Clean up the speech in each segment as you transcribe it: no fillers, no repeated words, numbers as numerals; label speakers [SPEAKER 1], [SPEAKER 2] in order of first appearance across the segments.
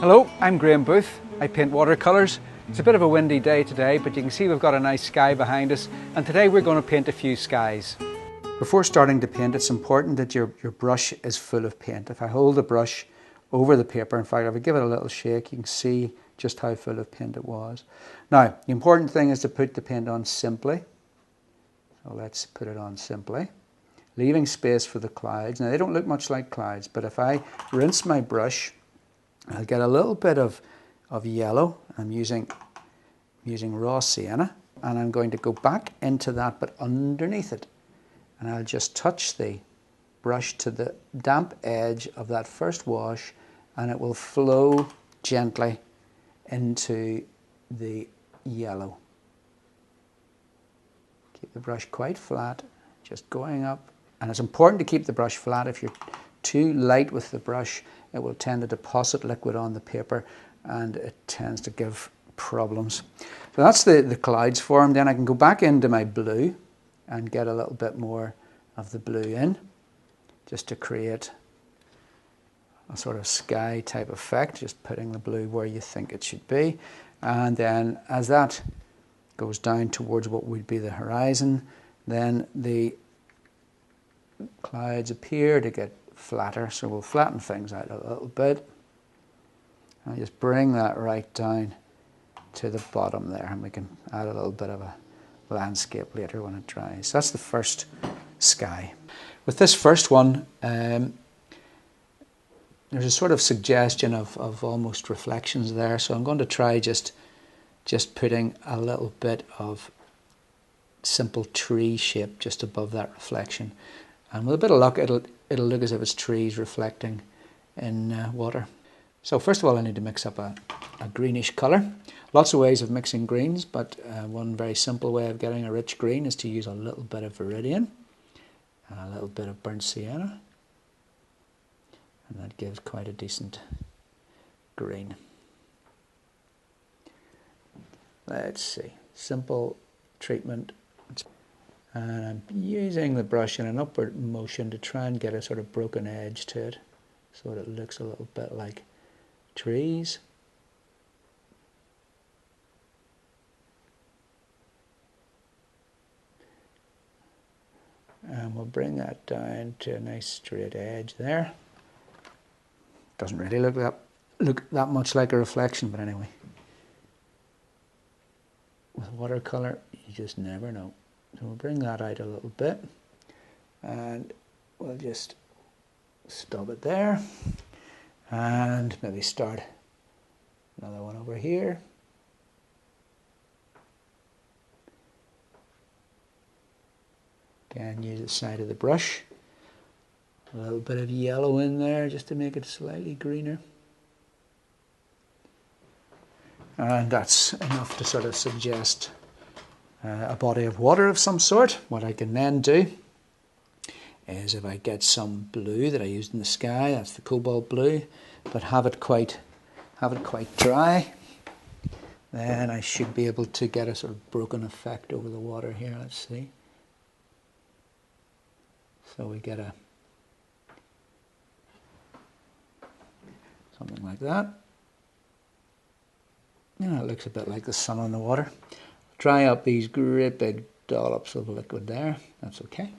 [SPEAKER 1] Hello, I'm Grahame Booth. I paint watercolours. It's a bit of a windy day today, but you can see we've got a nice sky behind us, and today we're going to paint a few skies. Before starting to paint, it's important that your brush is full of paint. If I hold the brush over the paper, in fact if I give it a little shake, you can see just how full of paint it was. Now, the important thing is to put the paint on simply. So let's put it on simply, leaving space for the clouds. Now they don't look much like clouds, but if I rinse my brush, I'll get a little bit of yellow. I'm using raw sienna, and I'm going to go back into that but underneath it, and I'll just touch the brush to the damp edge of that first wash, and it will flow gently into the yellow. Keep the brush quite flat, just going up, and it's important to keep the brush flat. If you're too light with the brush, it will tend to deposit liquid on the paper and it tends to give problems. So that's the clouds formed. Then I can go back into my blue and get a little bit more of the blue in, just to create a sort of sky type effect, just putting the blue where you think it should be. And then as that goes down towards what would be the horizon, then the clouds appear to get flatter, so we'll flatten things out a little bit. I'll just bring that right down to the bottom there, and we can add a little bit of a landscape later when it dries. That's the first sky. With this first one, there's a sort of suggestion of almost reflections there, so I'm going to try just putting a little bit of simple tree shape just above that reflection, and with a bit of luck it'll look as if it's trees reflecting in water. So first of all I need to mix up a greenish colour. Lots of ways of mixing greens, but one very simple way of getting a rich green is to use a little bit of viridian and a little bit of burnt sienna, and that gives quite a decent green. Let's see, simple treatment. And I'm using the brush in an upward motion to try and get a sort of broken edge to it, so that it looks a little bit like trees. And we'll bring that down to a nice straight edge there. Doesn't really look that much like a reflection, but anyway. With watercolour, you just never know. So we'll bring that out a little bit, and we'll just stop it there, and maybe start another one over here. Again, use the side of the brush. A little bit of yellow in there just to make it slightly greener. And that's enough to sort of suggest a body of water of some sort. What I can then do is, if I get some blue that I used in the sky, that's the cobalt blue, but have it quite dry, then I should be able to get a sort of broken effect over the water here. Let's see. So we get something like that. Yeah, it looks a bit like the sun on the water. Dry up these great big dollops of liquid there. That's okay.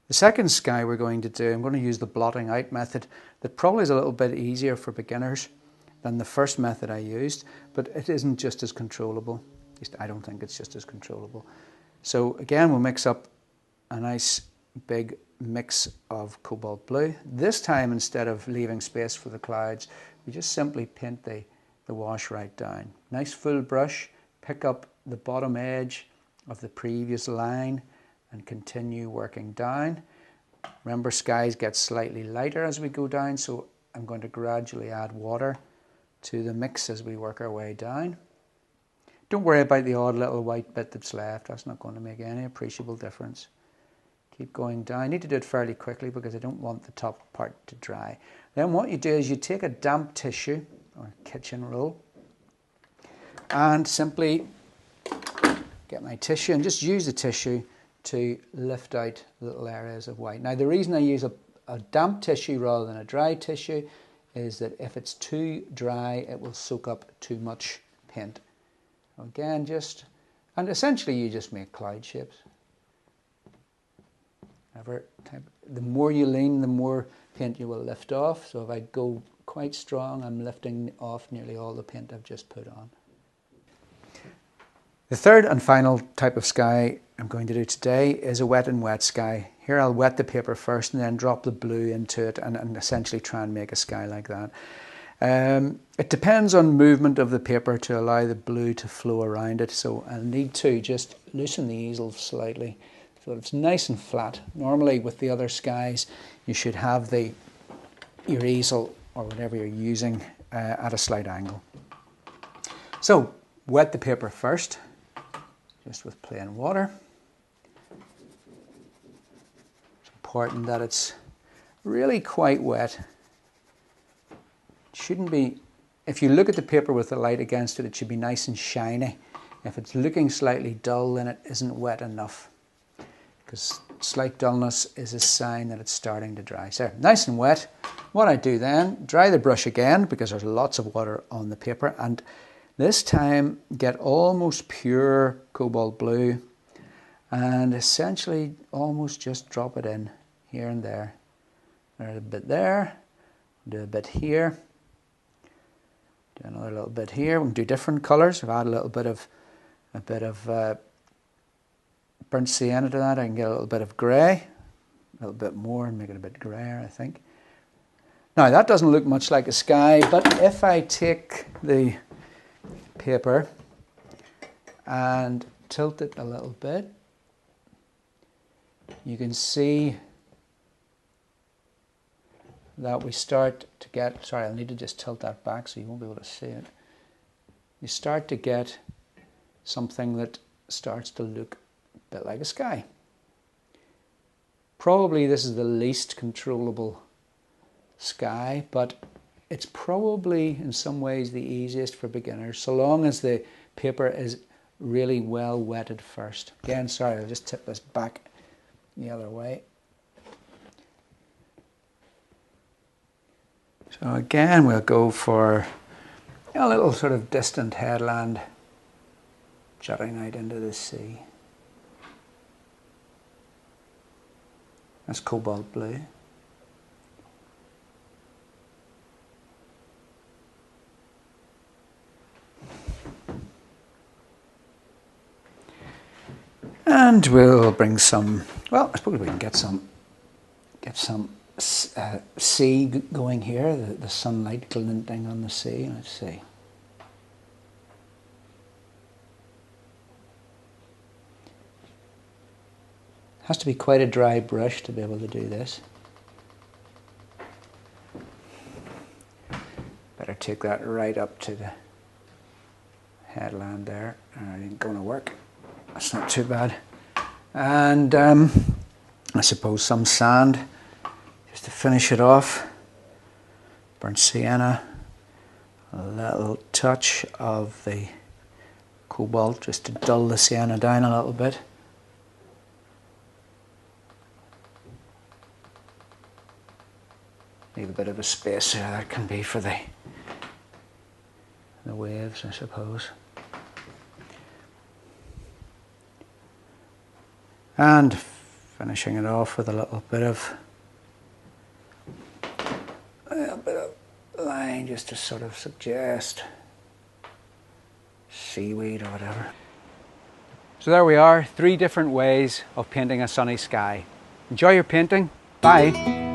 [SPEAKER 1] The second sky we're going to do, I'm going to use the blotting out method that probably is a little bit easier for beginners than the first method I used, but it isn't just as controllable. At least I don't think it's just as controllable. So again, we'll mix up a nice big mix of cobalt blue. This time, instead of leaving space for the clouds, we just simply paint the wash right down. Nice full brush, pick up the bottom edge of the previous line and continue working down. Remember, skies get slightly lighter as we go down, so I'm going to gradually add water to the mix as we work our way down. Don't worry about the odd little white bit that's left. That's not going to make any appreciable difference. Keep going down. I need to do it fairly quickly because I don't want the top part to dry. Then what you do is you take a damp tissue or kitchen roll and simply get my tissue and just use the tissue to lift out little areas of white. Now the reason I use a damp tissue rather than a dry tissue is that if it's too dry, it will soak up too much paint. Again, and essentially you just make cloud shapes. The more you lean, the more paint you will lift off. So if I go quite strong, I'm lifting off nearly all the paint I've just put on. The third and final type of sky I'm going to do today is a wet and wet sky. Here I'll wet the paper first and then drop the blue into it and essentially try and make a sky like that. It depends on movement of the paper to allow the blue to flow around it, so I'll need to just loosen the easel slightly so it's nice and flat. Normally with the other skies you should have your easel or whatever you're using at a slight angle. So wet the paper first, just with plain water. It's important that it's really quite wet. It shouldn't be, if you look at the paper with the light against it, it should be nice and shiny. If it's looking slightly dull, then it isn't wet enough, because slight dullness is a sign that it's starting to dry. So nice and wet. What I do then, dry the brush again, because there's lots of water on the paper, and this time get almost pure cobalt blue and essentially almost just drop it in here and there. There's a bit there, do a bit here, do another little bit here. We can do different colours. I've added a little bit of burnt sienna to that. I can get a little bit of grey, a little bit more and make it a bit greyer, I think. Now that doesn't look much like a sky, but if I take the paper and tilt it a little bit, you can see that we start to get, sorry, I'll need to just tilt that back so you won't be able to see it. You start to get something that starts to look a bit like a sky. Probably this is the least controllable sky, but it's probably in some ways the easiest for beginners, so long as the paper is really well wetted first. Again, sorry, I'll just tip this back the other way. So again, we'll go for a little sort of distant headland jutting out into the sea. That's cobalt blue. And we'll bring some, well, I suppose we can get some sea going here, the sunlight glinting on the sea. Let's see. Has to be quite a dry brush to be able to do this. Better take that right up to the headland there. It ain't going to work. That's not too bad. And I suppose some sand just to finish it off. Burnt sienna. A little touch of the cobalt just to dull the sienna down a little bit. Leave a bit of a space there, that can be for the waves, I suppose. And finishing it off with a little bit of line just to sort of suggest seaweed or whatever. So there we are, 3 different ways of painting a sunny sky. Enjoy your painting. Bye.